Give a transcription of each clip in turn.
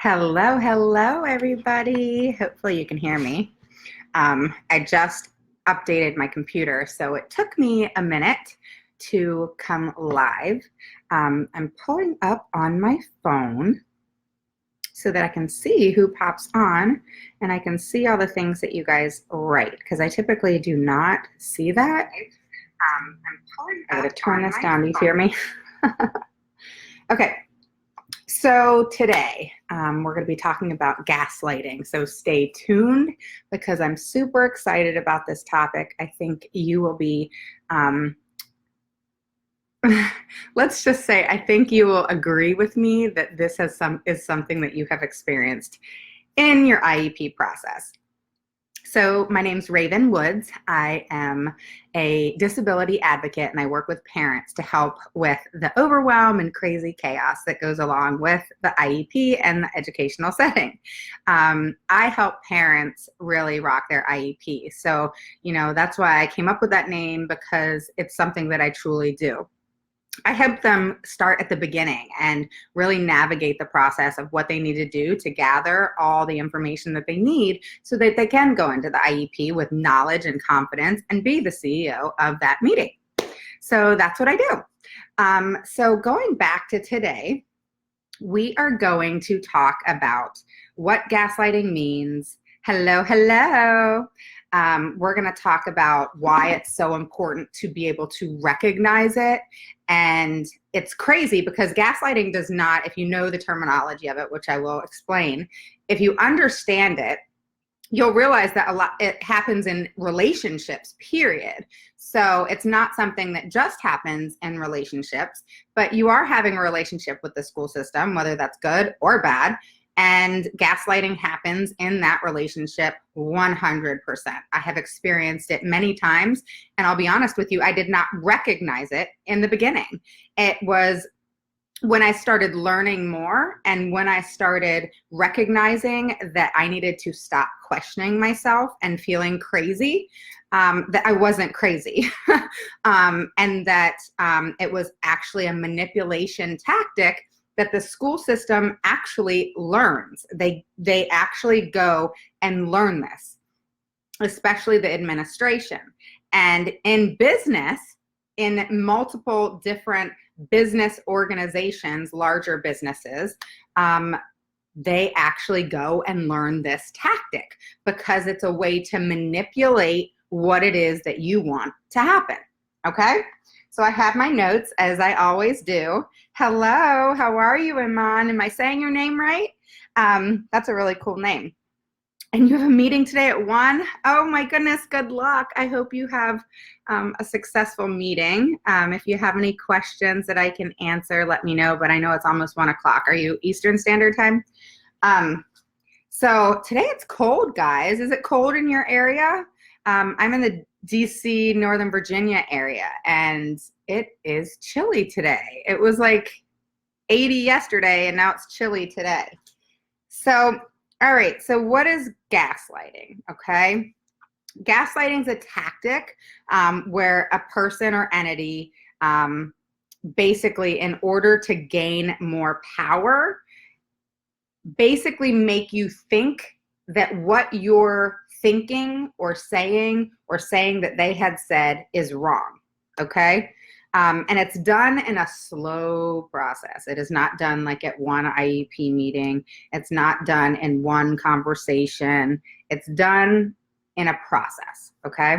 Hello, hello, everybody. Hopefully you can hear me. I just updated my computer, so it took me a minute to come live. I'm pulling up on my phone so that I can see who pops on and I can see all the things that you guys write, because I typically do not see that. I'm going to turn this down. Do you hear me? Okay. So today we're going to be talking about gaslighting. So stay tuned because I'm super excited about this topic. I think you will be, let's just say, I think you will agree with me that this is something that you have experienced in your IEP process. So my name's Raven Woods. I am a disability advocate and I work with parents to help with the overwhelm and crazy chaos that goes along with the IEP and the educational setting. I help parents really rock their IEP. So, that's why I came up with that name, because it's something that I truly do. I help them start at the beginning and really navigate the process of what they need to do to gather all the information that they need so that they can go into the IEP with knowledge and confidence and be the CEO of that meeting. So that's what I do. So going back to today, we are going to talk about what gaslighting means. Hello, hello. We're going to talk about why it's so important to be able to recognize it. And it's crazy because gaslighting does not, if you know the terminology of it, which I will explain, if you understand it, you'll realize that it happens in relationships, period. So it's not something that just happens in relationships, but you are having a relationship with the school system, whether that's good or bad. And gaslighting happens in that relationship 100%. I have experienced it many times. And I'll be honest with you, I did not recognize it in the beginning. It was when I started learning more and when I started recognizing that I needed to stop questioning myself and feeling crazy, that I wasn't crazy. And that it was actually a manipulation tactic that the school system actually learns. They actually go and learn this, especially the administration. And in business, in multiple different business organizations, larger businesses, they actually go and learn this tactic because it's a way to manipulate what it is that you want to happen, okay? So I have my notes, as I always do. Hello, how are you, Iman? Am I saying your name right? That's a really cool name. And you have a meeting today at 1? Oh my goodness, good luck. I hope you have a successful meeting. If you have any questions that I can answer, let me know, but I know it's almost 1 o'clock. Are you Eastern Standard Time? So today it's cold, guys. Is it cold in your area? I'm in the DC, Northern Virginia area, and it is chilly today. It was like 80 yesterday, and now it's chilly today. So, all right, so what is gaslighting, okay? Gaslighting is a tactic where a person or entity basically, in order to gain more power, basically make you think that what you're thinking or saying that they had said is wrong, okay? And it's done in a slow process. It is not done like at one IEP meeting. It's not done in one conversation. It's done in a process, okay?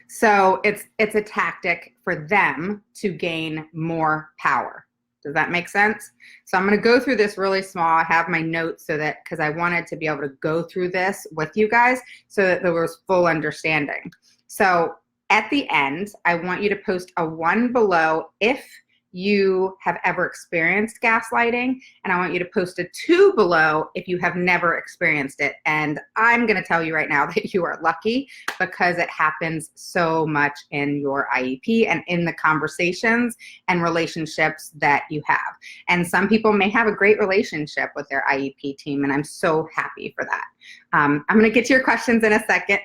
So it's a tactic for them to gain more power. Does that make sense? So I'm going to go through this really small. I have my notes because I wanted to be able to go through this with you guys so that there was full understanding. So at the end, I want you to post a 1 below if you have ever experienced gaslighting, and I want you to post a 2 below if you have never experienced it. And I'm going to tell you right now that you are lucky because it happens so much in your IEP and in the conversations and relationships that you have. And some people may have a great relationship with their IEP team, and I'm so happy for that. I'm going to get to your questions in a second.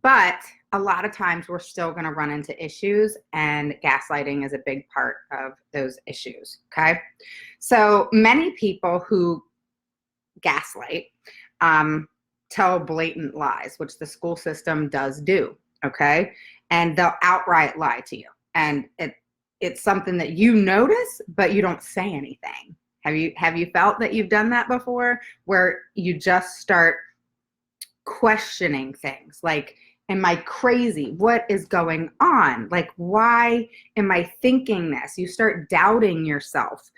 But a lot of times we're still going to run into issues, and gaslighting is a big part of those issues. Okay. So many people who gaslight tell blatant lies, which the school system does do. Okay. And they'll outright lie to you. And it's something that you notice, but you don't say anything. Have you felt that you've done that before, where you just start questioning things like, am I crazy? What is going on? Like, why am I thinking this? You start doubting yourself.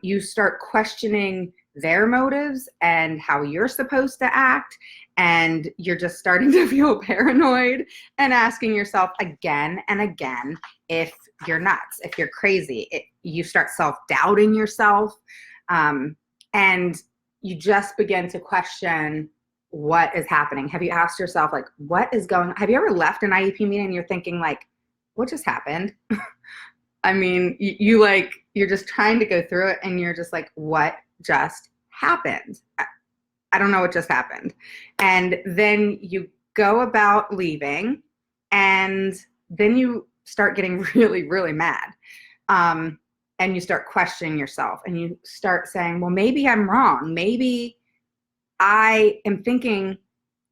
You start questioning their motives and how you're supposed to act. And you're just starting to feel paranoid and asking yourself again and again if you're nuts, if you're crazy. You start self-doubting yourself. And you just begin to question what is happening. Have you asked yourself, like, what is going on? Have you ever left an IEP meeting and you're thinking, like, what just happened? I mean, you're just trying to go through it and you're just like, what just happened? I don't know what just happened. And then you go about leaving, and then you start getting really, really mad. And you start questioning yourself, and you start saying, well, maybe I'm wrong. Maybe I am thinking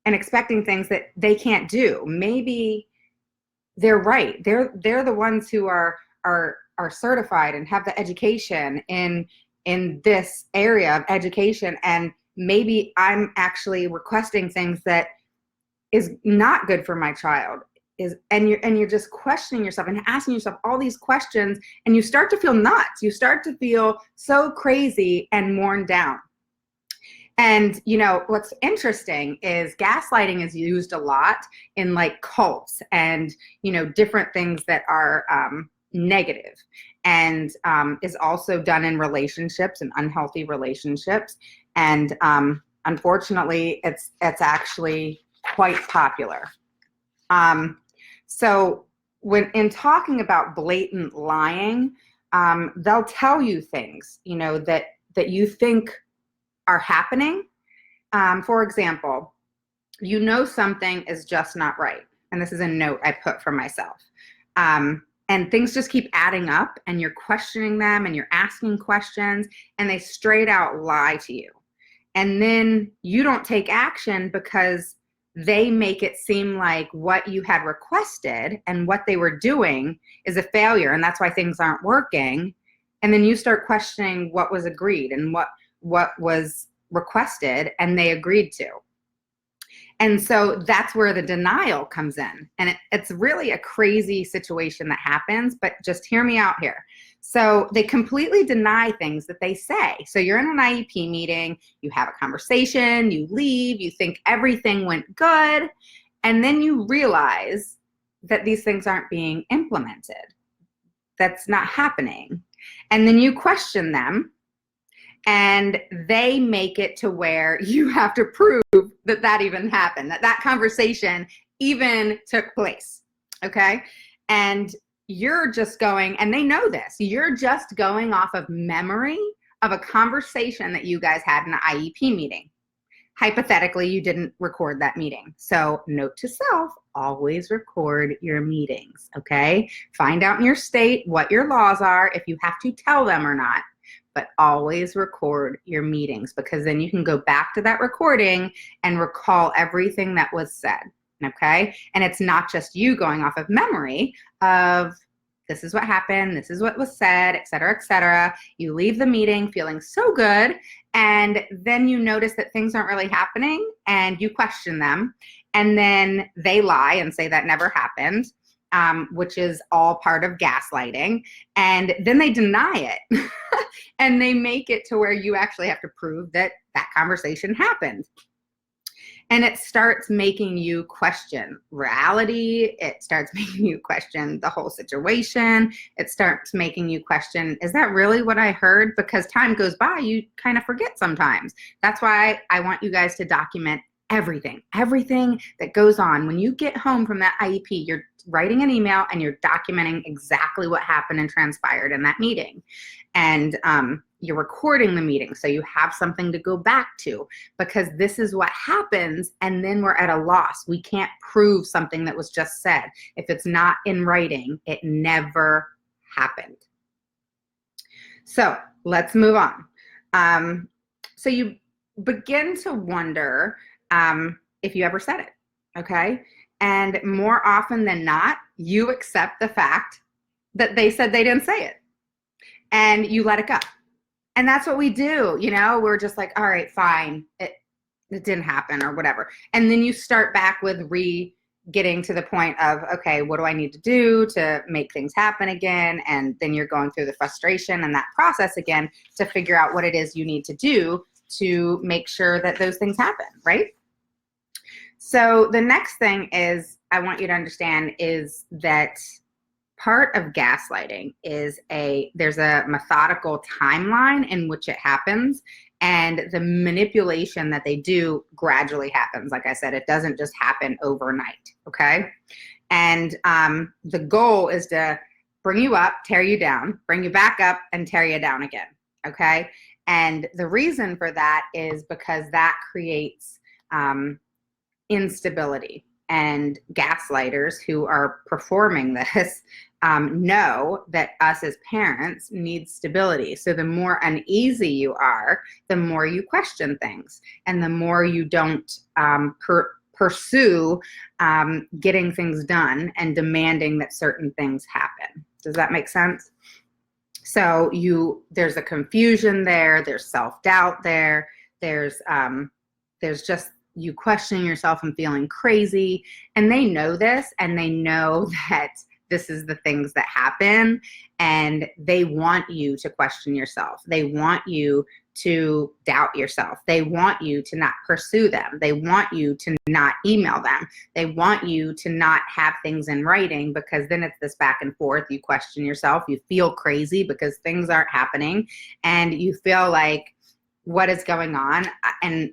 and expecting things that they can't do. Maybe they're right. They're the ones who are certified and have the education in this area of education, and maybe I'm actually requesting things that is not good for my child. And you're just questioning yourself and asking yourself all these questions, and you start to feel nuts. You start to feel so crazy and worn down. And, what's interesting is gaslighting is used a lot in like cults and, different things that are negative, and is also done in relationships and unhealthy relationships. And unfortunately, it's actually quite popular. So when in talking about blatant lying, they'll tell you things, that you think are happening. For example, something is just not right. And this is a note I put for myself. And things just keep adding up, and you're questioning them and you're asking questions, and they straight out lie to you. And then you don't take action because they make it seem like what you had requested and what they were doing is a failure, and that's why things aren't working. And then you start questioning what was agreed and what was requested and they agreed to. And so that's where the denial comes in. And it's really a crazy situation that happens, but just hear me out here. So they completely deny things that they say. So you're in an IEP meeting, you have a conversation, you leave, you think everything went good, and then you realize that these things aren't being implemented. That's not happening. And then you question them, and they make it to where you have to prove that even happened, that conversation even took place, okay? And you're just going, and they know this, you're just going off of memory of a conversation that you guys had in an IEP meeting. Hypothetically, you didn't record that meeting. So note to self, always record your meetings, okay? Find out in your state what your laws are, if you have to tell them or not. But always record your meetings, because then you can go back to that recording and recall everything that was said, okay? And it's not just you going off of memory of this is what happened, this is what was said, et cetera, et cetera. You leave the meeting feeling so good, and then you notice that things aren't really happening, and you question them, and then they lie and say that never happened. Which is all part of gaslighting. And then they deny it and they make it to where you actually have to prove that that conversation happened. And it starts making you question reality. It starts making you question the whole situation. It starts making you question, is that really what I heard? Because time goes by, you kind of forget sometimes. That's why I want you guys to document everything that goes on. When you get home from that IEP, you're writing an email and you're documenting exactly what happened and transpired in that meeting. And you're recording the meeting so you have something to go back to, because this is what happens, and then we're at a loss. We can't prove something that was just said. If it's not in writing, it never happened. So let's move on. So you begin to wonder if you ever said it, okay? And more often than not, you accept the fact that they said they didn't say it, and you let it go. And that's what we do, you know? We're just like, all right, fine, it didn't happen or whatever. And then you start back with getting to the point of, okay, what do I need to do to make things happen again? And then you're going through the frustration and that process again to figure out what it is you need to do to make sure that those things happen, right? So the next thing is I want you to understand is that part of gaslighting is there's a methodical timeline in which it happens, and the manipulation that they do gradually happens. Like I said, it doesn't just happen overnight, okay? And the goal is to bring you up, tear you down, bring you back up, and tear you down again, okay? And the reason for that is because that creates instability. And gaslighters who are performing this know that us as parents need stability. So the more uneasy you are, the more you question things, and the more you don't pursue getting things done and demanding that certain things happen. Does that make sense? So there's a confusion there, there's self-doubt there, there's just you questioning yourself and feeling crazy, and they know this, and they know that this is the things that happen, and they want you to question yourself. They want you to doubt yourself. They want you to not pursue them. They want you to not email them. They want you to not have things in writing, because then it's this back and forth. You question yourself. You feel crazy because things aren't happening, and you feel like, what is going on? And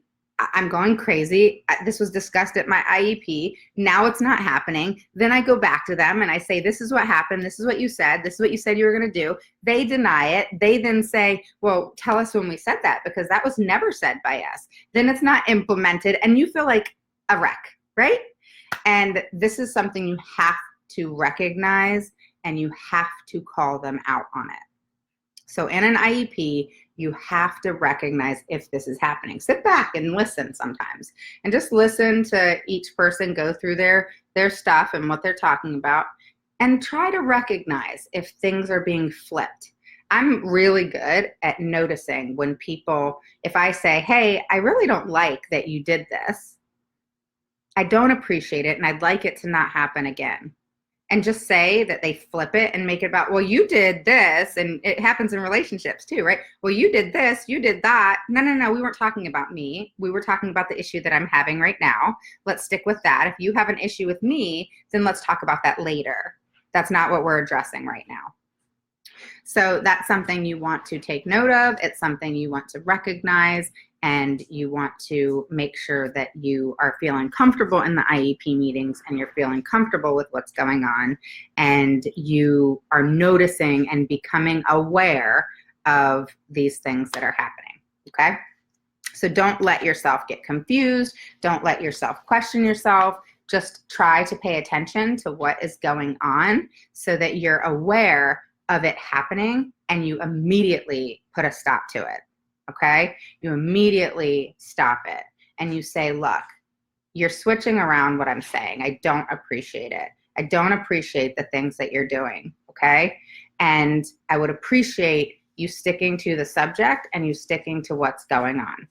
I'm going crazy. This was discussed at my IEP. Now it's not happening. Then I go back to them and I say, this is what happened. This is what you said. This is what you said you were going to do. They deny it. They then say, well, tell us when we said that, because that was never said by us. Then it's not implemented, and you feel like a wreck, right? And this is something you have to recognize, and you have to call them out on it. So in an IEP, you have to recognize if this is happening. Sit back and listen sometimes, and just listen to each person go through their stuff and what they're talking about, and try to recognize if things are being flipped. I'm really good at noticing when people, if I say, hey, I really don't like that you did this. I don't appreciate it, and I'd like it to not happen again. And just say that they flip it and make it about, well, you did this, and it happens in relationships too, right? Well, you did this, you did that. No, we weren't talking about me. We were talking about the issue that I'm having right now. Let's stick with that. If you have an issue with me, then let's talk about that later. That's not what we're addressing right now. So that's something you want to take note of. It's something you want to recognize, and you want to make sure that you are feeling comfortable in the IEP meetings, and you're feeling comfortable with what's going on, and you are noticing and becoming aware of these things that are happening, okay? So don't let yourself get confused. Don't let yourself question yourself. Just try to pay attention to what is going on so that you're aware of it happening, and you immediately put a stop to it, okay? You immediately stop it, and you say, look, you're switching around what I'm saying. I don't appreciate it. I don't appreciate the things that you're doing, okay? And I would appreciate you sticking to the subject and you sticking to what's going on.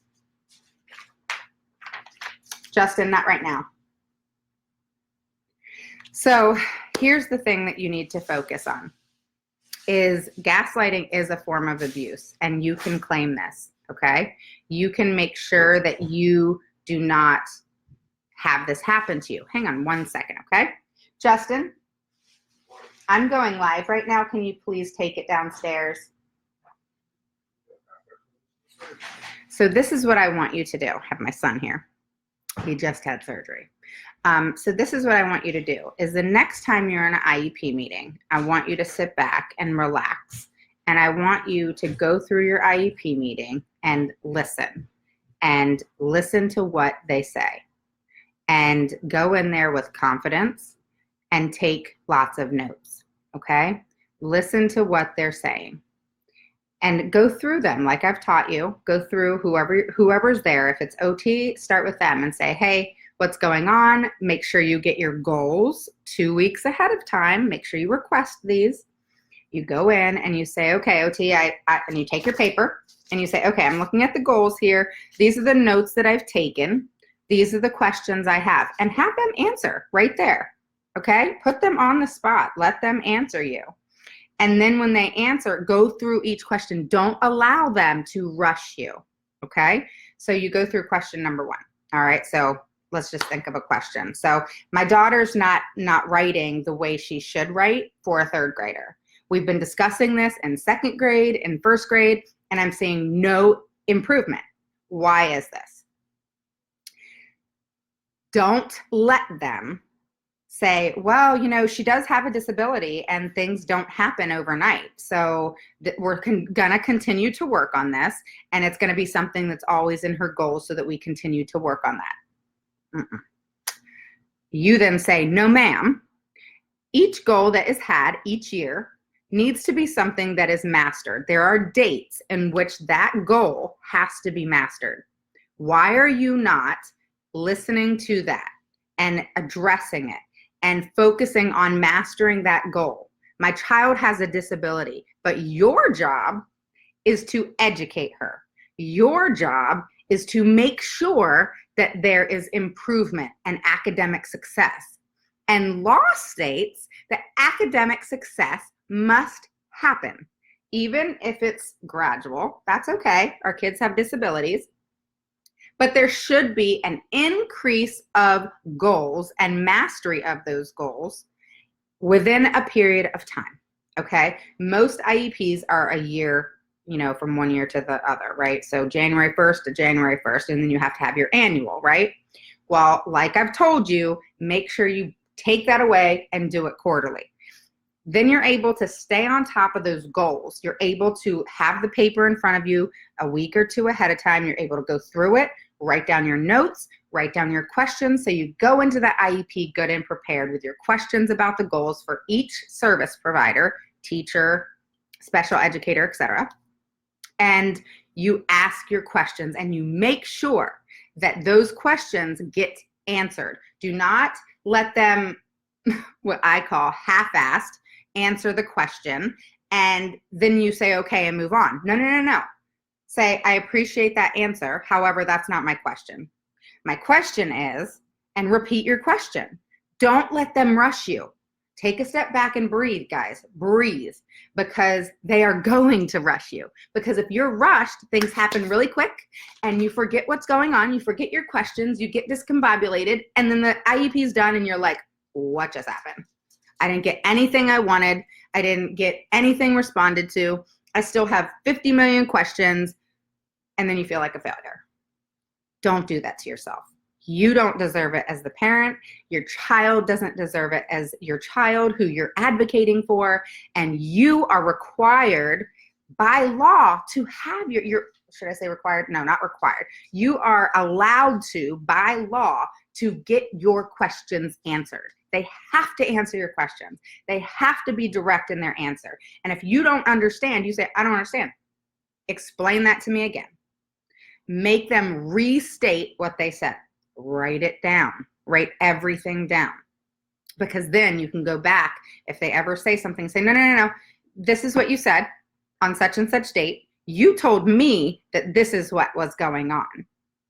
Justin, not right now. So here's the thing that you need to focus on. Is gaslighting is a form of abuse, and you can claim this, okay? You can make sure that you do not have this happen to you. Hang on one second, okay? Justin, I'm going live right now. Can you please take it downstairs? So this is what I want you to do. I have my son here. He just had surgery. So this is what I want you to do, is the next time you're in an IEP meeting, I want you to sit back and relax And I want you to go through your IEP meeting and listen to what they say, and go in there with confidence and take lots of notes, okay? Listen to what they're saying and go through them like I've taught you. Go through whoever's there. If it's OT, start with them and say, hey, what's going on? Make sure you get your goals 2 weeks ahead of time. Make sure you request these. You go in and you say, okay, OT, and you take your paper and you say, okay, I'm looking at the goals here. These are the notes that I've taken. These are the questions I have, and have them answer right there, okay? Put them on the spot. Let them answer you. And then when they answer, go through each question. Don't allow them to rush you, okay? So you go through question number 1. All right, so let's just think of a question. So my daughter's not writing the way she should write for a 3rd grader. We've been discussing this in 2nd grade and 1st grade, and I'm seeing no improvement. Why is this? Don't let them say, well, you know, she does have a disability and things don't happen overnight. So we're gonna continue to work on this, and it's gonna be something that's always in her goals so that we continue to work on that. You then say, no, ma'am, each goal that is had each year needs to be something that is mastered. There are dates in which that goal has to be mastered. Why are you not listening to that and addressing it and focusing on mastering that goal? My child has a disability, but your job is to educate her. Your job is to make sure that there is improvement and academic success. And law states that academic success must happen, even if it's gradual. That's okay. Our kids have disabilities. But there should be an increase of goals and mastery of those goals within a period of time, okay? Most IEPs are a year, you know, from one year to the other, right? So January 1st to January 1st, and then you have to have your annual, right? Well, like I've told you, make sure you take that away and do it quarterly. Then you're able to stay on top of those goals. You're able to have the paper in front of you a week or 2 ahead of time. You're able to go through it, write down your notes, write down your questions. So you go into the IEP good and prepared with your questions about the goals for each service provider, teacher, special educator, etc. And you ask your questions and you make sure that those questions get answered. Do not let them, what I call half-assed, answer the question and then you say okay and move on. No. Say, I appreciate that answer. However, that's not my question. My question is, and repeat your question. Don't let them rush you. Take a step back and breathe, guys. Breathe, because they are going to rush you. Because if you're rushed, things happen really quick and you forget what's going on. You forget your questions. You get discombobulated, and then the IEP is done and you're like, what just happened? I didn't get anything I wanted. I didn't get anything responded to. I still have 50 million questions, and then you feel like a failure. Don't do that to yourself. You don't deserve it as the parent. Your child doesn't deserve it as your child who you're advocating for, and you are required by law to have your should I say required? No, not required. You are allowed to, by law, to get your questions answered. They have to answer your questions. They have to be direct in their answer. And if you don't understand, you say, I don't understand. Explain that to me again. Make them restate what they said. Write it down. Write everything down. Because then you can go back. If they ever say something, say, no. This is what you said on such and such date. You told me that this is what was going on.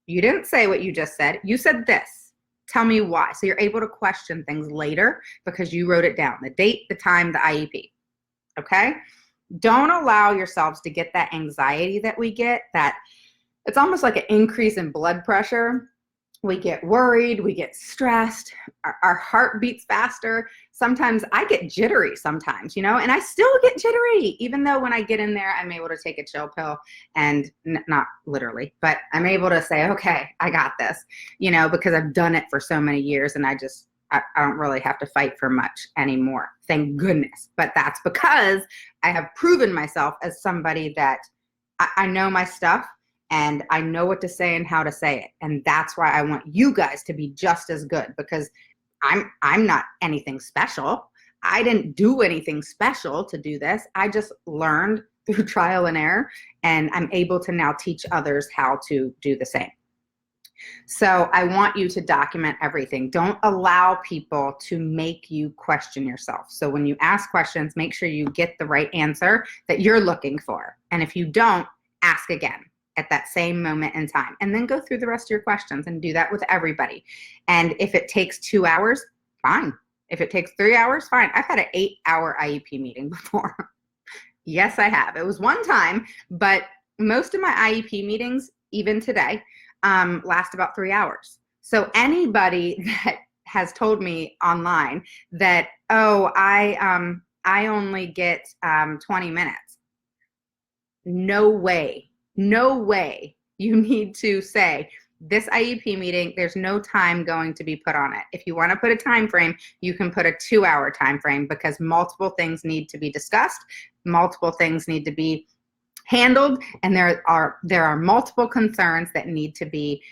You didn't say what you just said. You said this. Tell me why. So you're able to question things later because you wrote it down. The date, the time, the IEP. Okay? Don't allow yourselves to get that anxiety that we get, that it's almost like an increase in blood pressure. We get worried, we get stressed, our heart beats faster. Sometimes I get jittery sometimes, and I still get jittery, even though when I get in there, I'm able to take a chill pill and not literally, but I'm able to say, okay, I got this, because I've done it for so many years and I I don't really have to fight for much anymore. Thank goodness. But that's because I have proven myself as somebody that I know my stuff and I know what to say and how to say it. And that's why I want you guys to be just as good, because I'm not anything special. I didn't do anything special to do this. I just learned through trial and error, and I'm able to now teach others how to do the same. So I want you to document everything. Don't allow people to make you question yourself. So when you ask questions, make sure you get the right answer that you're looking for. And if you don't, ask again at that same moment in time, and then go through the rest of your questions and do that with everybody. And if it takes 2 hours, fine. If it takes 3 hours, fine. I've had an 8-hour IEP meeting before. Yes, I have. It was one time, but most of my IEP meetings, even today, last about 3 hours. So anybody that has told me online that, oh, I only get 20 minutes. No way. No way. You need to say, this IEP meeting, there's no time going to be put on it. If you want to put a time frame, you can put a 2-hour time frame, because multiple things need to be discussed, multiple things need to be handled, and there are multiple concerns that need to be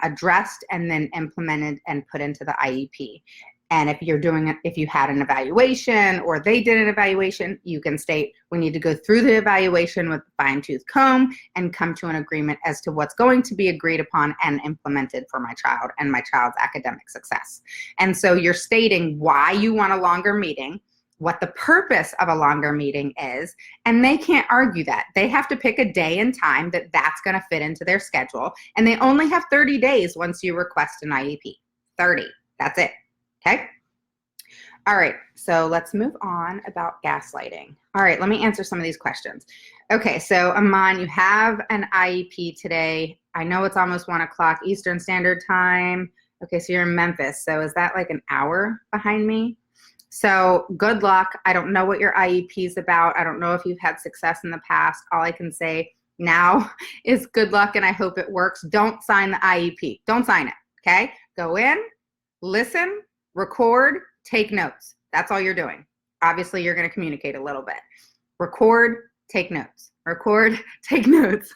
addressed and then implemented and put into the IEP. And if you're doing it, if you had an evaluation or they did an evaluation, you can state, we need to go through the evaluation with a fine-tooth comb and come to an agreement as to what's going to be agreed upon and implemented for my child and my child's academic success. And so you're stating why you want a longer meeting, what the purpose of a longer meeting is, and they can't argue that. They have to pick a day and time that's going to fit into their schedule, and they only have 30 days once you request an IEP. 30, that's it. Okay. All right. So let's move on about gaslighting. All right. Let me answer some of these questions. Okay. So Aman, you have an IEP today. I know it's almost 1 o'clock Eastern Standard Time. Okay. So you're in Memphis. So is that like an hour behind me? So good luck. I don't know what your IEP is about. I don't know if you've had success in the past. All I can say now is good luck, and I hope it works. Don't sign the IEP. Don't sign it. Okay. Go in, listen, record, take notes. That's all you're doing. Obviously, you're going to communicate a little bit. Record, take notes. Record, take notes.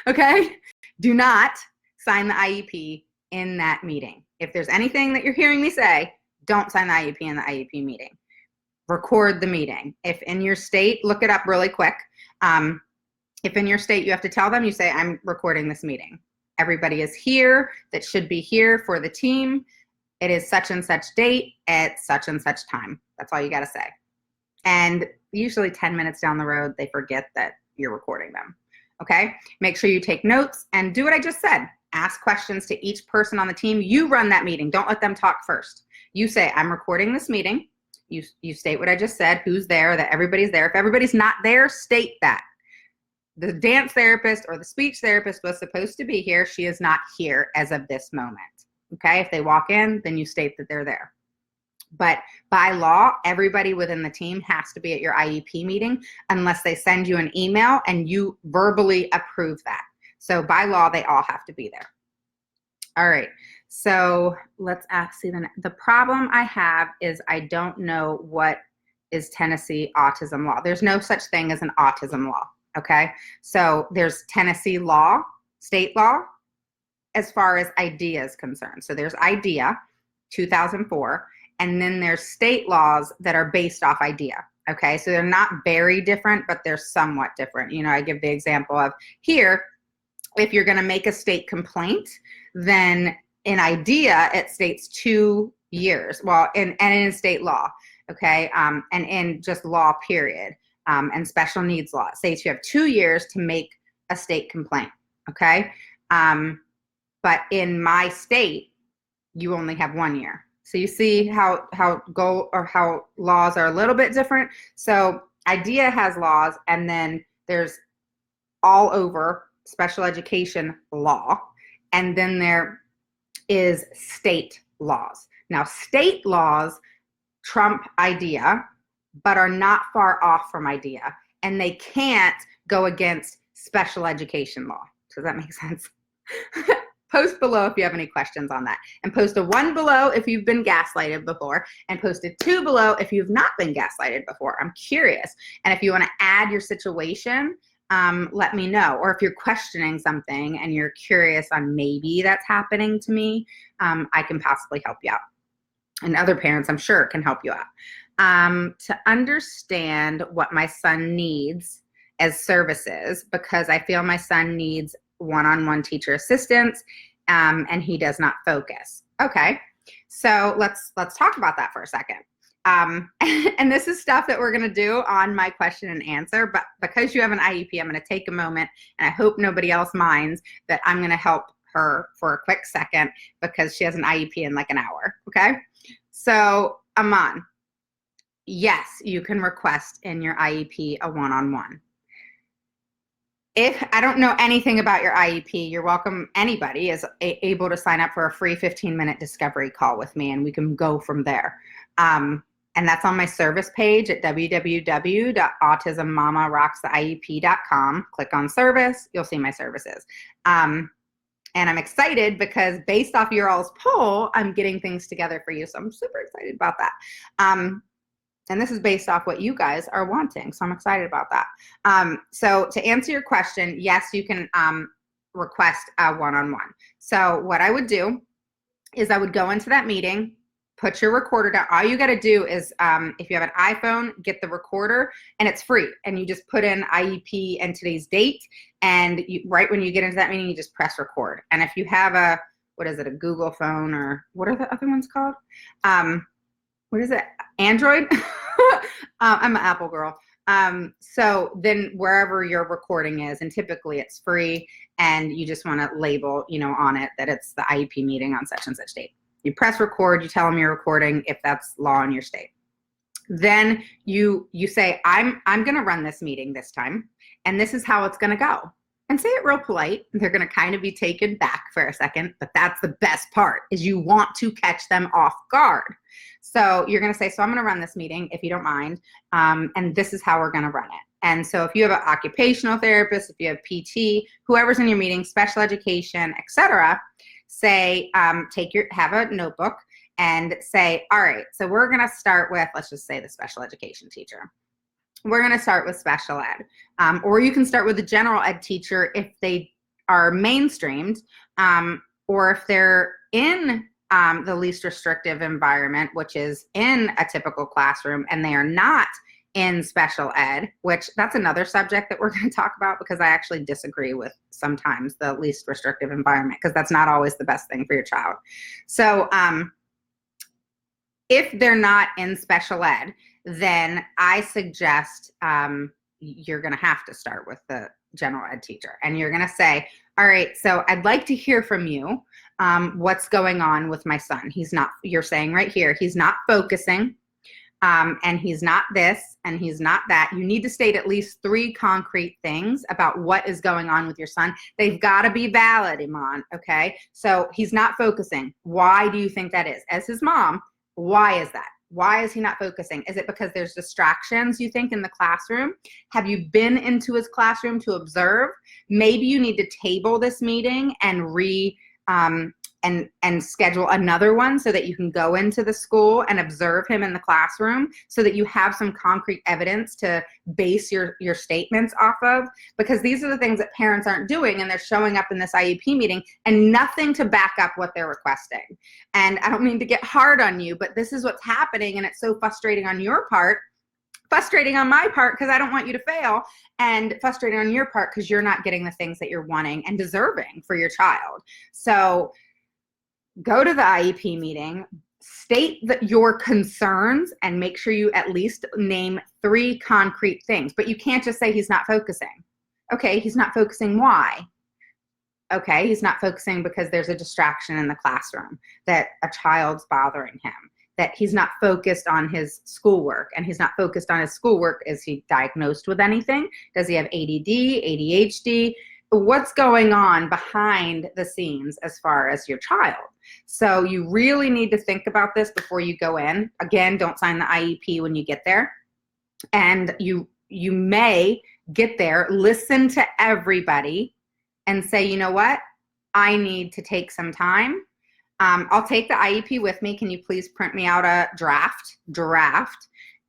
Okay? Do not sign the IEP in that meeting. If there's anything that you're hearing me say, don't sign the IEP in the IEP meeting. Record the meeting. If in your state, look it up really quick. If in your state you have to tell them, you say, I'm recording this meeting. Everybody is here that should be here for the team. It is such and such date at such and such time. That's all you got to say. And usually 10 minutes down the road, they forget that you're recording them. Okay? Make sure you take notes and do what I just said. Ask questions to each person on the team. You run that meeting. Don't let them talk first. You say, I'm recording this meeting. You state what I just said, who's there, that everybody's there. If everybody's not there, state that. The dance therapist or the speech therapist was supposed to be here. She is not here as of this moment. Okay, if they walk in, then you state that they're there. But by law, everybody within the team has to be at your IEP meeting unless they send you an email and you verbally approve that. So by law, they all have to be there. All right, so let's see. The problem I have is I don't know what is Tennessee autism law. There's no such thing as an autism law, okay? So there's Tennessee law, state law, as far as IDEA is concerned. So there's IDEA, 2004, and then there's state laws that are based off IDEA. Okay, so they're not very different, but they're somewhat different. You know, I give the example of here, if you're going to make a state complaint, then in IDEA it states 2 years. Well, and in state law, okay, and in just law period, and special needs law, it states you have 2 years to make a state complaint. Okay. But in my state, you only have 1 year. So you see how laws are a little bit different. So IDEA has laws, and then there's all over special education law, and then there is state laws. Now, state laws trump IDEA, but are not far off from IDEA, and they can't go against special education law. Does that make sense? post below if you have any questions on that. And post a 1 below if you've been gaslighted before, and post a 2 below if you've not been gaslighted before. I'm curious. And if you want to add your situation, let me know. Or if you're questioning something and you're curious on maybe that's happening to me, I can possibly help you out. And other parents, I'm sure, can help you out. To understand what my son needs as services, because I feel my son needs one-on-one teacher assistance, and he does not focus. Okay, so let's talk about that for a second. And this is stuff that we're going to do on my question and answer, but because you have an IEP, I'm going to take a moment, and I hope nobody else minds that I'm going to help her for a quick second because she has an IEP in like an hour. Okay, so Aman, yes, you can request in your IEP a one-on-one. If I don't know anything about your IEP, you're welcome. Anybody is able to sign up for a free 15-minute discovery call with me, and we can go from there. And that's on my service page at www.autismmamarockstheiep.com. Click on service, you'll see my services. And I'm excited because based off your all's poll, I'm getting things together for you. So I'm super excited about that. And this is based off what you guys are wanting. So I'm excited about that. So to answer your question, yes, you can request a one-on-one. So what I would do is I would go into that meeting, put your recorder down. All you got to do is, if you have an iPhone, get the recorder, and it's free. And you just put in IEP and today's date. And right when you get into that meeting, you just press record. And if you have a, what is it, a Google phone, or what are the other ones called? What is it? Android? I'm an Apple girl. So then wherever your recording is, and typically it's free, and you just want to label, on it that it's the IEP meeting on such and such date. You press record, you tell them you're recording if that's law in your state. Then you say, I'm going to run this meeting this time, and this is how it's going to go. And say it real polite. They're going to kind of be taken back for a second, but that's the best part, is you want to catch them off guard. So you're going to say, so I'm going to run this meeting, if you don't mind, and this is how we're going to run it. And so if you have an occupational therapist, if you have PT, whoever's in your meeting, special education, etc., say, have a notebook and say, all right, so we're going to start with, let's just say the special education teacher. We're going to start with special ed, or you can start with a general ed teacher if they are mainstreamed, or if they're in the least restrictive environment, which is in a typical classroom, and they are not in special ed, which that's another subject that we're going to talk about, because I actually disagree with sometimes the least restrictive environment, because that's not always the best thing for your child. So if they're not in special ed, then I suggest you're going to have to start with the general ed teacher, and you're going to say, all right, so I'd like to hear from you. What's going on with my son? You're saying right here, he's not focusing, and he's not this, and he's not that. You need to state at least 3 concrete things about what is going on with your son. They've got to be valid, Iman, okay? So he's not focusing. Why do you think that is? As his mom, why is that? Why is he not focusing? Is it because there's distractions, you think, in the classroom? Have you been into his classroom to observe? Maybe you need to table this meeting and and schedule another one so that you can go into the school and observe him in the classroom, so that you have some concrete evidence to base your statements off of, because these are the things that parents aren't doing, and they're showing up in this IEP meeting and nothing to back up what they're requesting. And I don't mean to get hard on you, but this is what's happening, and it's so frustrating on your part, frustrating on my part because I don't want you to fail, and frustrating on your part because you're not getting the things that you're wanting and deserving for your child. So go to the IEP meeting, state your concerns, and make sure you at least name 3 concrete things. But you can't just say he's not focusing. Okay, he's not focusing. Why? Okay, he's not focusing because there's a distraction in the classroom, that a child's bothering him, that he's not focused on his schoolwork. And he's not focused on his schoolwork. Is he diagnosed with anything? Does he have ADD, ADHD? What's going on behind the scenes as far as your child? So you really need to think about this before you go in. Again, don't sign the IEP when you get there. And you may get there, listen to everybody, and say, you know what? I need to take some time. I'll take the IEP with me. Can you please print me out a draft?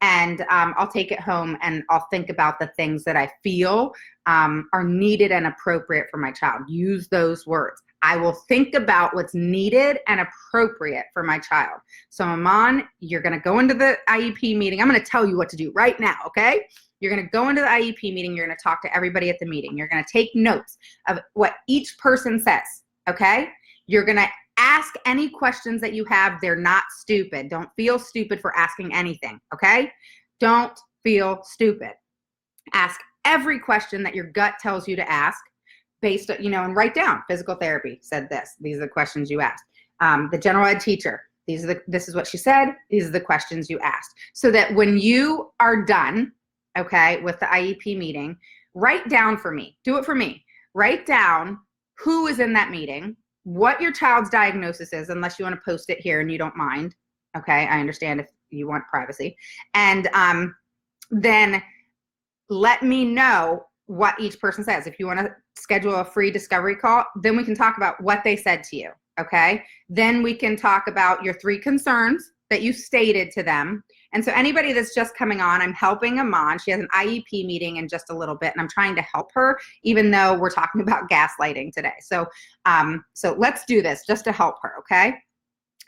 And I'll take it home and I'll think about the things that I feel are needed and appropriate for my child. Use those words. I will think about what's needed and appropriate for my child. So Aman, you're going to go into the IEP meeting. I'm going to tell you what to do right now, okay? You're going to go into the IEP meeting. You're going to talk to everybody at the meeting. You're going to take notes of what each person says, okay? You're going to ask any questions that you have. They're not stupid. Don't feel stupid for asking anything, okay? Don't feel stupid. Ask every question that your gut tells you to ask based on, and write down. Physical therapy said this. These are the questions you asked. The general ed teacher, this is what she said. These are the questions you asked. So that when you are done, okay, with the IEP meeting, write down for me. Do it for me. Write down who is in that meeting, what your child's diagnosis is, unless you want to post it here and you don't mind. Okay, I understand if you want privacy. And then let me know what each person says. If you want to schedule a free discovery call, then we can talk about what they said to you, okay? Then we can talk about your 3 concerns that you stated to them. And so anybody that's just coming on, I'm helping Aman. She has an IEP meeting in just a little bit, and I'm trying to help her, even though we're talking about gaslighting today. So let's do this just to help her, okay?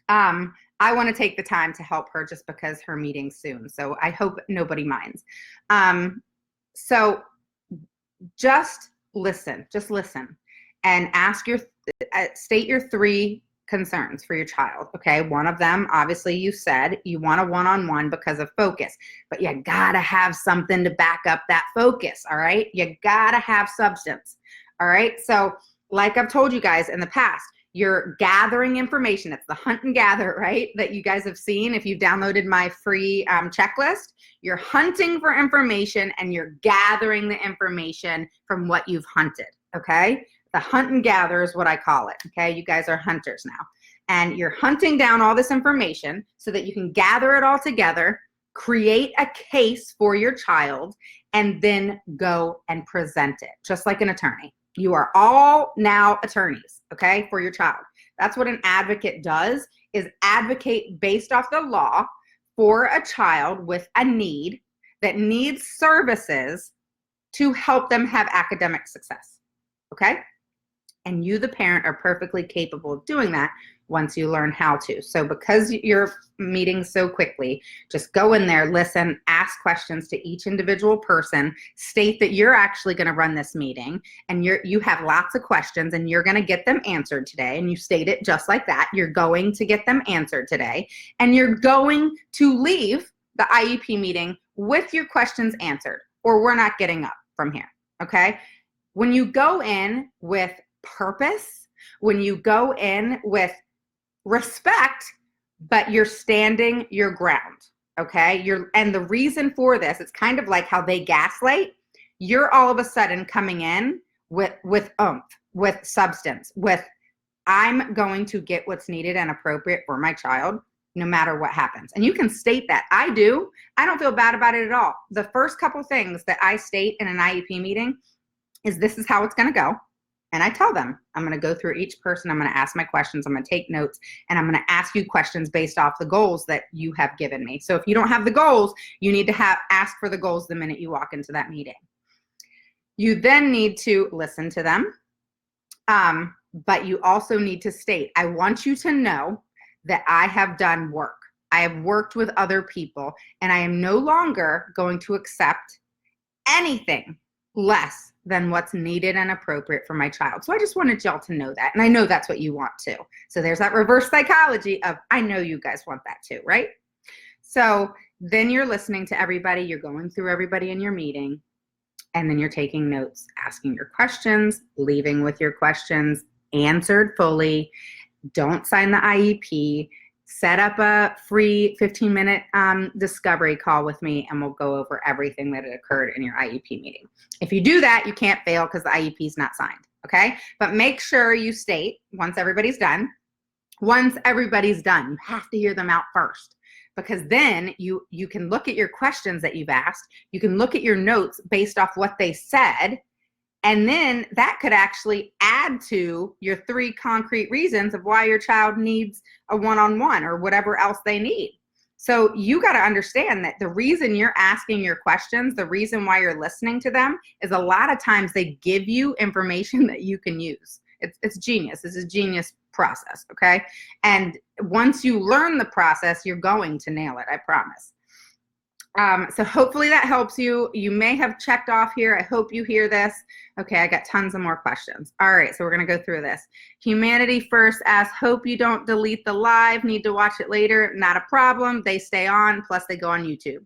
I want to take the time to help her just because her meeting's soon. So I hope nobody minds. So just listen and state your 3 concerns for your child. Okay. One of them, obviously you said you want a one-on-one because of focus, but you gotta have something to back up that focus. All right. You gotta have substance. All right. So like I've told you guys in the past, you're gathering information. It's the hunt and gather, right? That you guys have seen. If you've downloaded my free checklist, you're hunting for information and you're gathering the information from what you've hunted, okay? The hunt and gather is what I call it, okay? You guys are hunters now. And you're hunting down all this information so that you can gather it all together, create a case for your child, and then go and present it, just like an attorney. You are all now attorneys, okay, for your child. That's what an advocate does, is advocate based off the law for a child with a need that needs services to help them have academic success, okay? And you, the parent, are perfectly capable of doing that once you learn how to. So because you're meeting so quickly, just go in there, listen, ask questions to each individual person, state that you're actually going to run this meeting and you have lots of questions and you're going to get them answered today. And you state it just like that. You're going to get them answered today and you're going to leave the IEP meeting with your questions answered, or we're not getting up from here, okay? When you go in with purpose, when you go in with respect, but you're standing your ground, okay? And the reason for this, it's kind of like how they gaslight. You're all of a sudden coming in with oomph, with substance, with I'm going to get what's needed and appropriate for my child no matter what happens. And you can state that. I don't feel bad about it at all. The first couple things that I state in an IEP meeting is this is how it's going to go. And I tell them, I'm going to go through each person. I'm going to ask my questions. I'm going to take notes and I'm going to ask you questions based off the goals that you have given me. So if you don't have the goals, you need to ask for the goals the minute you walk into that meeting. You then need to listen to them. But you also need to state, I want you to know that I have done work. I have worked with other people and I am no longer going to accept anything less than what's needed and appropriate for my child. So I just wanted y'all to know that. And I know that's what you want too. So there's that reverse psychology of, I know you guys want that too, right? So then you're listening to everybody, you're going through everybody in your meeting, and then you're taking notes, asking your questions, leaving with your questions answered fully. Don't sign the IEP. Set up a free 15-minute discovery call with me and we'll go over everything that had occurred in your IEP meeting. If you do that, you can't fail because the IEP is not signed, okay? But make sure you state once everybody's done, you have to hear them out first, because then you can look at your questions that you've asked, you can look at your notes based off what they said, And then that could actually add to your 3 concrete reasons of why your child needs a one-on-one or whatever else they need. So you got to understand that the reason you're asking your questions, the reason why you're listening to them, is a lot of times they give you information that you can use. It's genius. It's a genius process, okay? And once you learn the process, you're going to nail it, I promise. So hopefully that helps you. You may have checked off here. I hope you hear this. Okay, I got tons of more questions. All right, so we're going to go through this. Humanity First asks, hope you don't delete the live. Need to watch it later. Not a problem. They stay on, plus they go on YouTube.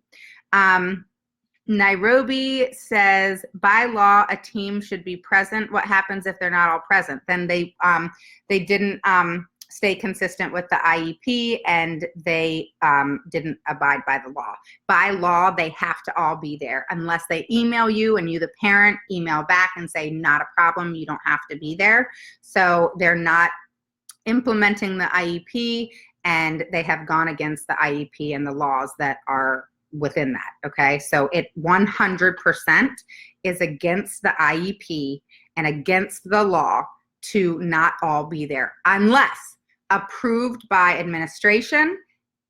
Nairobi says, by law, a team should be present. What happens if they're not all present? Then they didn't stay consistent with the IEP, and they didn't abide by the law. By law, they have to all be there unless they email you and you, the parent, email back and say, not a problem, you don't have to be there. So they're not implementing the IEP, and they have gone against the IEP and the laws that are within that, okay? So it 100% is against the IEP and against the law to not all be there unless approved by administration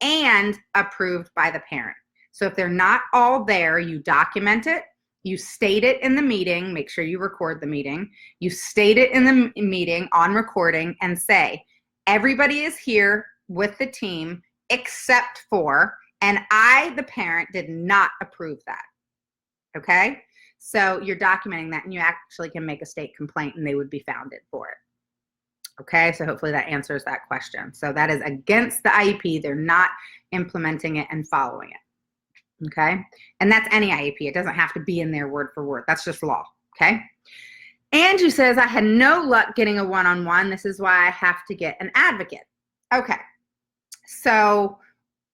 and approved by the parent. So if they're not all there, you document it, you state it in the meeting, make sure you record the meeting, you state it in the meeting on recording and say, everybody is here with the team except for, and I, the parent, did not approve that, okay? So you're documenting that, and you actually can make a state complaint and they would be founded for it. Okay, so hopefully that answers that question. So that is against the IEP. They're not implementing it and following it. Okay, and that's any IEP. It doesn't have to be in there word for word. That's just law. Okay. Angie says, I had no luck getting a one-on-one. This is why I have to get an advocate. Okay, so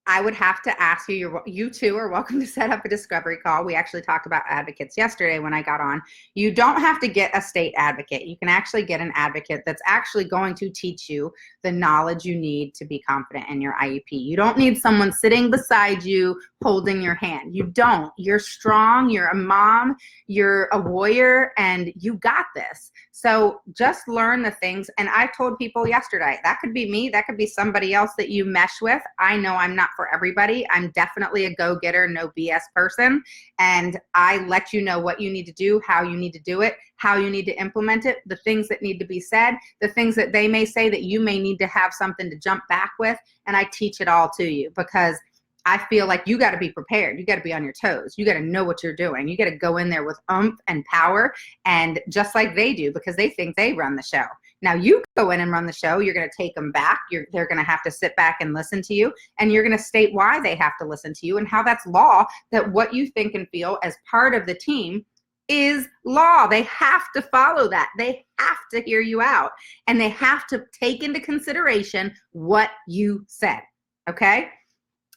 I would have to ask you, you too are welcome to set up a discovery call. We actually talked about advocates yesterday when I got on. You don't have to get a state advocate. You can actually get an advocate that's actually going to teach you the knowledge you need to be confident in your IEP. You don't need someone sitting beside you holding your hand. You don't. You're strong. You're a mom. You're a warrior, and you got this. So just learn the things. And I told people yesterday, that could be me. That could be somebody else that you mesh with. I know I'm not for everybody. I'm definitely a go-getter, no BS person. And I let you know what you need to do, how you need to do it, how you need to implement it, the things that need to be said, the things that they may say that you may need to have something to jump back with. And I teach it all to you because I feel like you got to be prepared. You got to be on your toes. You got to know what you're doing. You got to go in there with oomph and power, and just like they do, because they think they run the show. Now you go in and run the show. You're going to take them back. They're going to have to sit back and listen to you, and you're going to state why they have to listen to you and how that's law, that what you think and feel as part of the team is law. They have to follow that. They have to hear you out, and they have to take into consideration what you said, okay?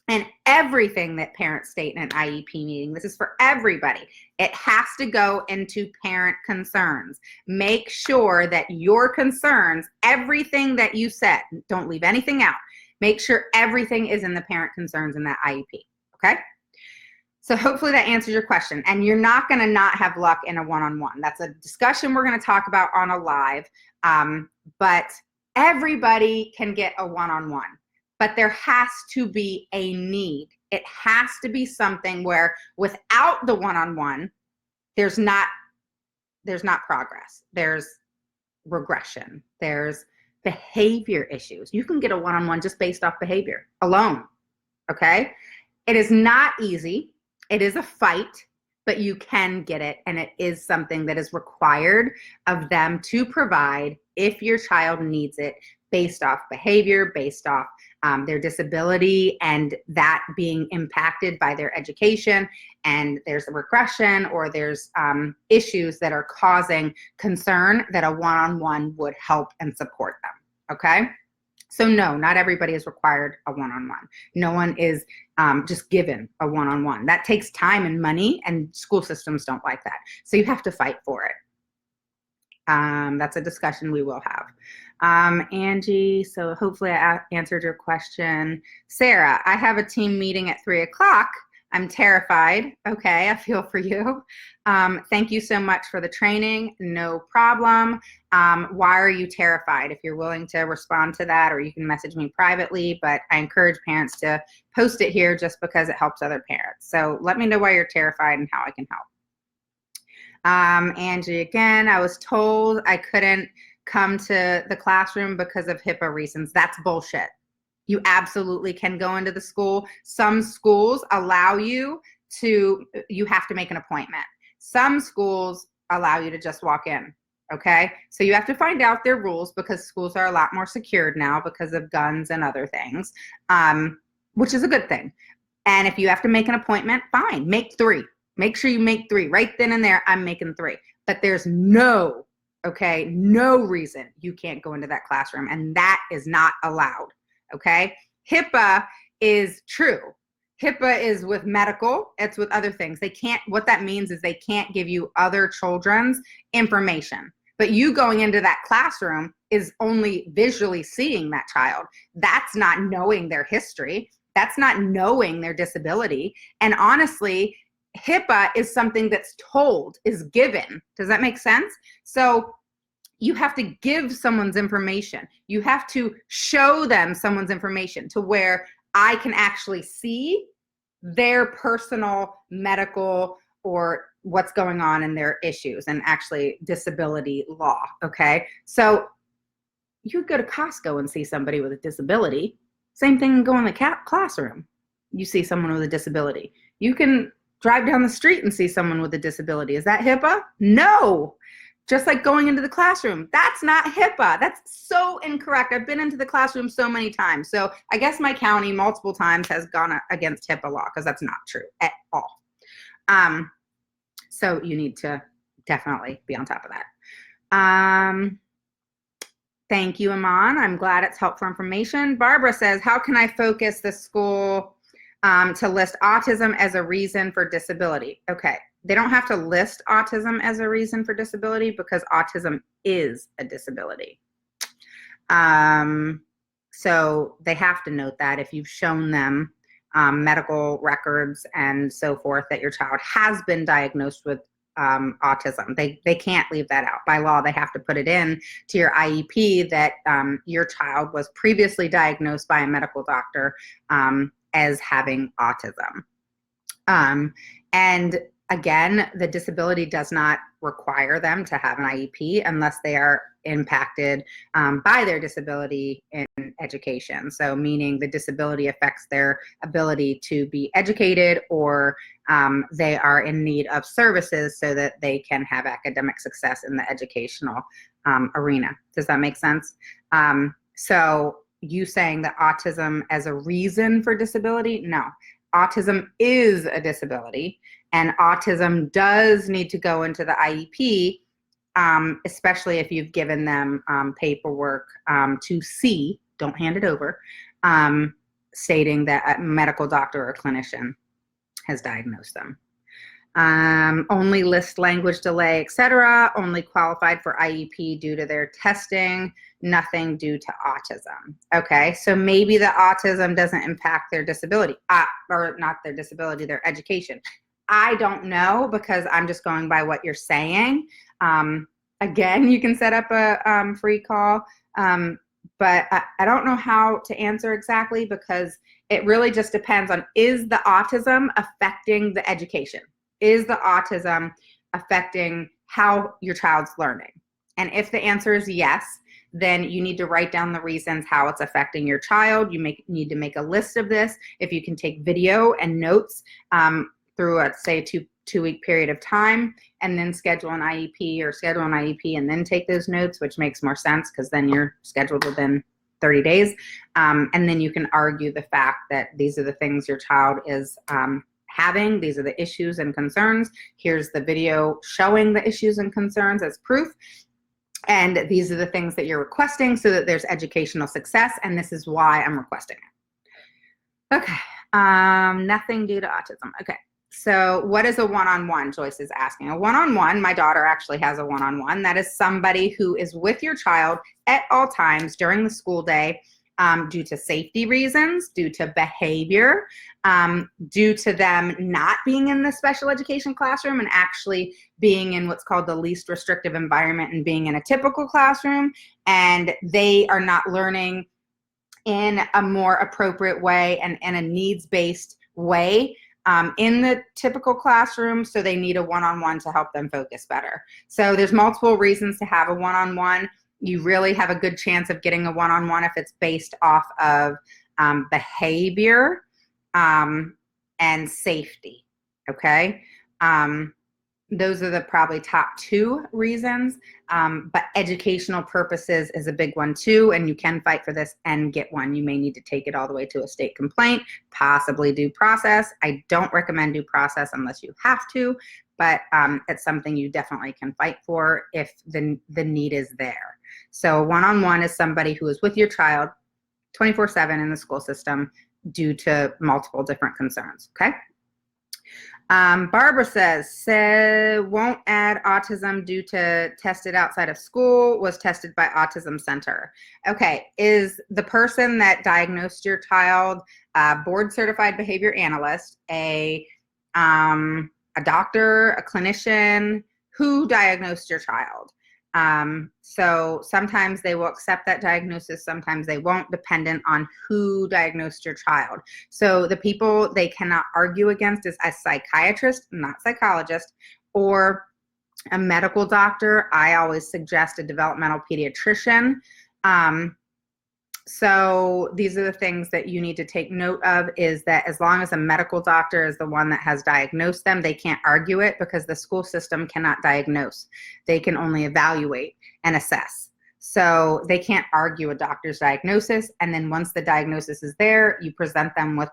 And everything that parents state in an IEP meeting, this is for everybody, it has to go into parent concerns. Make sure that your concerns, everything that you said, don't leave anything out. Make sure everything is in the parent concerns in that IEP, okay? So hopefully that answers your question. And you're not going to not have luck in a one-on-one. That's a discussion we're going to talk about on a live, but everybody can get a one-on-one. But there has to be a need. It has to be something where without the one-on-one, there's not progress. There's regression. There's behavior issues. You can get a one-on-one just based off behavior alone, okay? It is not easy. It is a fight, but you can get it, and it is something that is required of them to provide if your child needs it, based off behavior, based off their disability, and that being impacted by their education, and there's a regression or there's issues that are causing concern, that a one-on-one would help and support them, okay? So no, not everybody is required a one-on-one. No one is just given a one-on-one. That takes time and money, and school systems don't like that. So you have to fight for it. That's a discussion we will have. Angie, so hopefully I answered your question. Sarah, I have a team meeting at 3 o'clock, I'm terrified. Okay, I feel for you. Thank you so much for the training. No problem. Why are you terrified? If you're willing to respond to that, or you can message me privately, but I encourage parents to post it here just because it helps other parents. So let me know why you're terrified and how I can help. Angie, again, I was told I couldn't come to the classroom because of HIPAA reasons. That's bullshit. You absolutely can go into the school. Some schools allow you have to make an appointment. Some schools allow you to just walk in, okay? So you have to find out their rules, because schools are a lot more secured now because of guns and other things, which is a good thing. And if you have to make an appointment, fine, make 3. Make sure you make 3. Right then and there, I'm making 3. But there's no reason you can't go into that classroom, and that is not allowed. Okay, HIPAA is true. HIPAA is with medical, it's with other things. They can't, what that means is they can't give you other children's information. But you going into that classroom is only visually seeing that child. That's not knowing their history. That's not knowing their disability. And honestly, HIPAA is something that's told, is given. Does that make sense? So you have to give someone's information. You have to show them someone's information to where I can actually see their personal medical or what's going on in their issues, and actually disability law, okay? So you go to Costco and see somebody with a disability. Same thing, go in the classroom. You see someone with a disability. You can drive down the street and see someone with a disability. Is that HIPAA? No. Just like going into the classroom. That's not HIPAA. That's so incorrect. I've been into the classroom so many times. So I guess my county multiple times has gone against HIPAA law, because that's not true at all. So you need to definitely be on top of that. Thank you, Iman. I'm glad it's helpful information. Barbara says, how can I focus the school to list autism as a reason for disability? Okay. They don't have to list autism as a reason for disability, because autism is a disability. So they have to note that if you've shown them medical records and so forth that your child has been diagnosed with autism, they can't leave that out. By law, they have to put it in to your IEP that your child was previously diagnosed by a medical doctor as having autism. And again, the disability does not require them to have an IEP unless they are impacted by their disability in education. So meaning the disability affects their ability to be educated, or they are in need of services so that they can have academic success in the educational arena. Does that make sense? So you saying that autism as a reason for disability? No. Autism is a disability, and autism does need to go into the IEP, especially if you've given them paperwork to see, don't hand it over, stating that a medical doctor or clinician has diagnosed them. Only list language delay, etc. Only qualified for IEP due to their testing, nothing due to autism. Okay, so maybe the autism doesn't impact their disability, or not their disability, their education. I don't know, because I'm just going by what you're saying. Again, you can set up a free call, but I don't know how to answer exactly, because it really just depends on, is the autism affecting the education? Is the autism affecting how your child's learning? And if the answer is yes, then you need to write down the reasons how it's affecting your child. You need to make a list of this. If you can take video and notes through a, say, two-week period of time, and then schedule an IEP, or schedule an IEP and then take those notes, which makes more sense, because then you're scheduled within 30 days. And then you can argue the fact that these are the things your child is having. These are the issues and concerns. Here's the video showing the issues and concerns as proof. And these are the things that you're requesting so that there's educational success. And this is why I'm requesting it. Okay. Nothing due to autism. Okay. So what is a one-on-one? Joyce is asking. A one-on-one, my daughter actually has a one-on-one. That is somebody who is with your child at all times during the school day due to safety reasons, due to behavior, due to them not being in the special education classroom and actually being in what's called the least restrictive environment and being in a typical classroom, and they are not learning in a more appropriate way and in a needs-based way in the typical classroom, so they need a one-on-one to help them focus better. So there's multiple reasons to have a one-on-one. You really have a good chance of getting a one-on-one if it's based off of behavior and safety, okay? Those are the probably top two reasons, but educational purposes is a big one too, and you can fight for this and get one. You may need to take it all the way to a state complaint, possibly due process. I don't recommend due process unless you have to, but it's something you definitely can fight for if the need is there. So one-on-one is somebody who is with your child 24/7 in the school system due to multiple different concerns, okay? Barbara says, won't add autism due to tested outside of school, was tested by Autism Center. Okay, is the person that diagnosed your child a board certified behavior analyst, a doctor, a clinician? Who diagnosed your child? So sometimes they will accept that diagnosis, sometimes they won't, dependent on who diagnosed your child. So the people they cannot argue against is a psychiatrist, not psychologist, or a medical doctor. I always suggest a developmental pediatrician. So these are the things that you need to take note of, is that as long as a medical doctor is the one that has diagnosed them, they can't argue it because the school system cannot diagnose. They can only evaluate and assess. So they can't argue a doctor's diagnosis. And then once the diagnosis is there, you present them with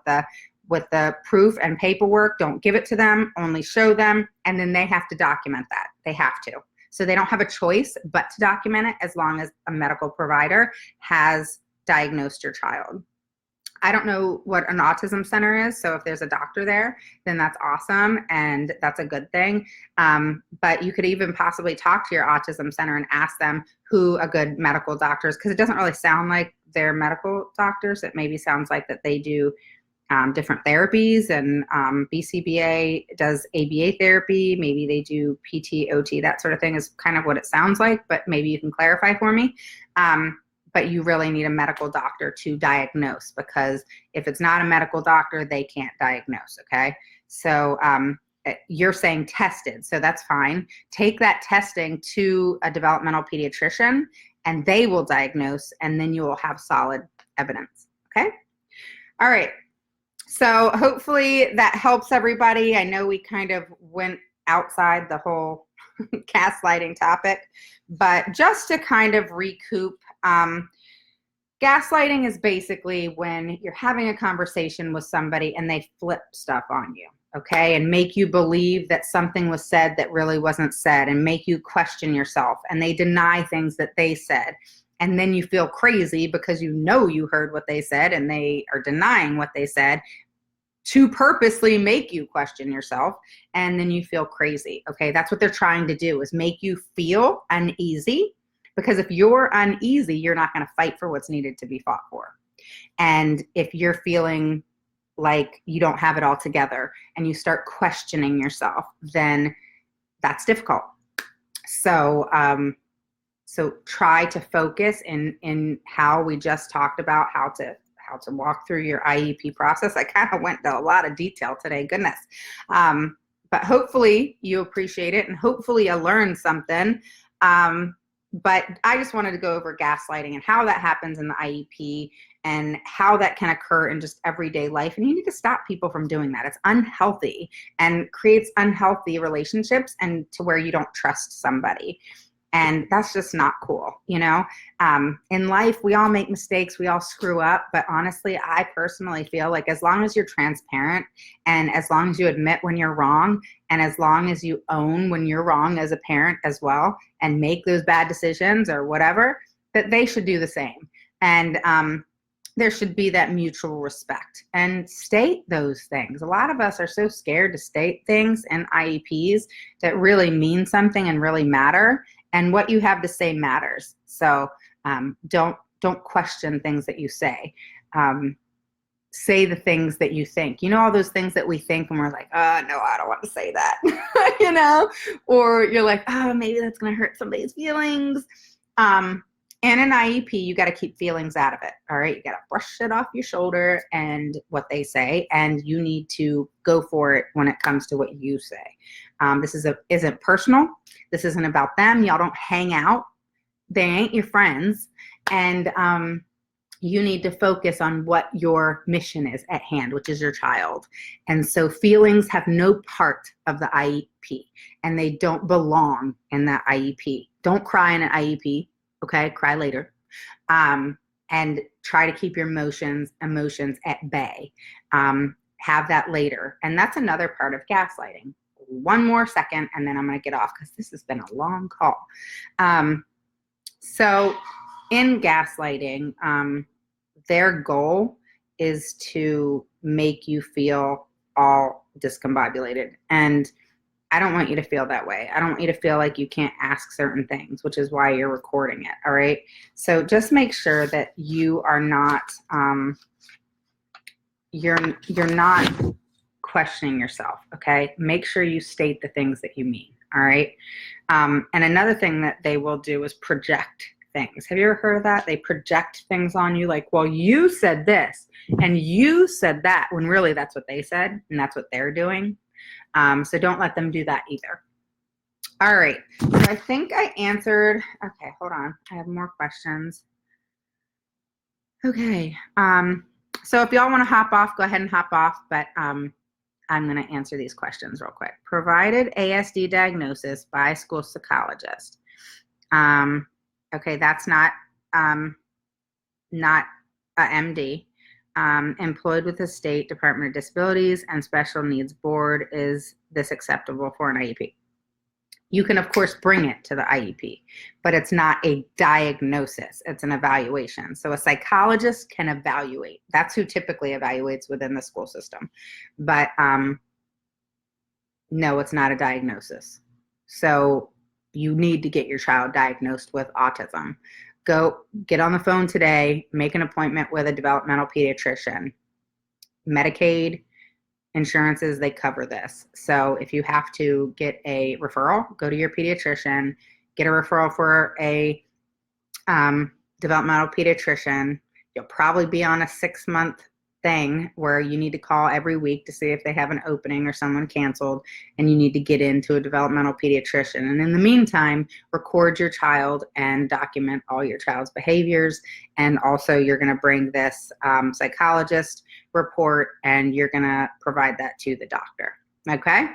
the proof and paperwork. Don't give it to them, only show them, and then they have to document that. They have to. So they don't have a choice but to document it as long as a medical provider has diagnosed your child. I don't know what an autism center is, so if there's a doctor there, then that's awesome and that's a good thing. But you could even possibly talk to your autism center and ask them who a good medical doctor is, because it doesn't really sound like they're medical doctors. It maybe sounds like that they do different therapies, and BCBA does ABA therapy. Maybe they do PT, OT, that sort of thing is kind of what it sounds like, but maybe you can clarify for me. But you really need a medical doctor to diagnose, because if it's not a medical doctor, they can't diagnose, okay? So you're saying tested, so that's fine. Take that testing to a developmental pediatrician and they will diagnose, and then you will have solid evidence, okay? All right, so hopefully that helps everybody. I know we kind of went outside the whole gaslighting topic, but just to kind of recoup, gaslighting is basically when you're having a conversation with somebody and they flip stuff on you, okay, and make you believe that something was said that really wasn't said, and make you question yourself, and they deny things that they said, and then you feel crazy because you know you heard what they said and they are denying what they said to purposely make you question yourself, and then you feel crazy, okay? That's what they're trying to do, is make you feel uneasy, because if you're uneasy, you're not going to fight for what's needed to be fought for. And if you're feeling like you don't have it all together and you start questioning yourself, then that's difficult. So so try to focus in how we just talked about, how to walk through your IEP process. I kind of went into a lot of detail today, goodness. But hopefully you appreciate it, and hopefully you learned something. But I just wanted to go over gaslighting and how that happens in the IEP and how that can occur in just everyday life. And you need to stop people from doing that. It's unhealthy and creates unhealthy relationships, and to where you don't trust somebody. And that's just not cool, you know? In life, we all make mistakes, we all screw up, but honestly, I personally feel like as long as you're transparent, and as long as you admit when you're wrong, and as long as you own when you're wrong as a parent as well, and make those bad decisions or whatever, that they should do the same. And there should be that mutual respect, and state those things. A lot of us are so scared to state things in IEPs that really mean something and really matter. And what you have to say matters. So don't don't question things that you say. Say the things that you think. You know, all those things that we think and we're like, oh, no, I don't want to say that, you know? Or you're like, oh, maybe that's going to hurt somebody's feelings. And in IEP, you got to keep feelings out of it, all right? You got to brush it off your shoulder and what they say, and you need to go for it when it comes to what you say. This isn't personal. This isn't about them. Y'all don't hang out. They ain't your friends. And you need to focus on what your mission is at hand, which is your child. And so feelings have no part of the IEP, and they don't belong in that IEP. Don't cry in an IEP, okay? Cry later. And try to keep your emotions at bay. Have that later. And that's another part of gaslighting. One more second, and then I'm going to get off because this has been a long call. So in gaslighting, their goal is to make you feel all discombobulated. And I don't want you to feel that way. I don't want you to feel like you can't ask certain things, which is why you're recording it, all right? So just make sure that you are not, you're not questioning yourself, okay? Make sure you state the things that you mean, all right? And another thing that they will do is project things. Have you ever heard of that? They project things on you like, well, you said this and you said that, when really that's what they said and that's what they're doing. So don't let them do that either. All right. So I think I answered. Okay, hold on. I have more questions. Okay. So if y'all want to hop off, go ahead and hop off. But I'm going to answer these questions real quick. Provided ASD diagnosis by a school psychologist. Okay, that's not a MD. Employed with the State Department of Disabilities and Special Needs Board. Is this acceptable for an IEP? You can, of course, bring it to the IEP, but it's not a diagnosis. It's an evaluation. So a psychologist can evaluate. That's who typically evaluates within the school system. But no, it's not a diagnosis. So you need to get your child diagnosed with autism. Go get on the phone today, make an appointment with a developmental pediatrician. Medicaid, insurances, they cover this. So if you have to get a referral, go to your pediatrician, get a referral for a developmental pediatrician. You'll probably be on a 6-month thing where you need to call every week to see if they have an opening or someone canceled, and you need to get into a developmental pediatrician. And in the meantime, record your child and document all your child's behaviors. And also you're going to bring this psychologist report and you're going to provide that to the doctor. Okay,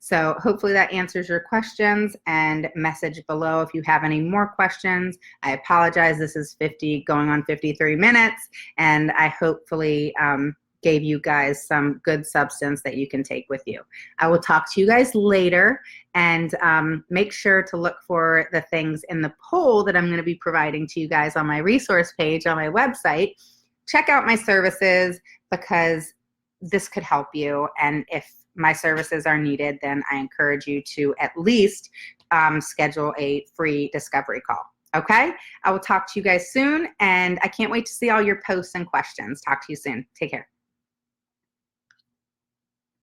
so hopefully that answers your questions, and message below if you have any more questions. I apologize, this is going on 53 minutes, and I hopefully gave you guys some good substance that you can take with you. I will talk to you guys later, and make sure to look for the things in the poll that I'm going to be providing to you guys on my resource page on my website. Check out my services because this could help you, and if my services are needed, then I encourage you to at least schedule a free discovery call. Okay? I will talk to you guys soon, and I can't wait to see all your posts and questions. Talk to you soon. Take care.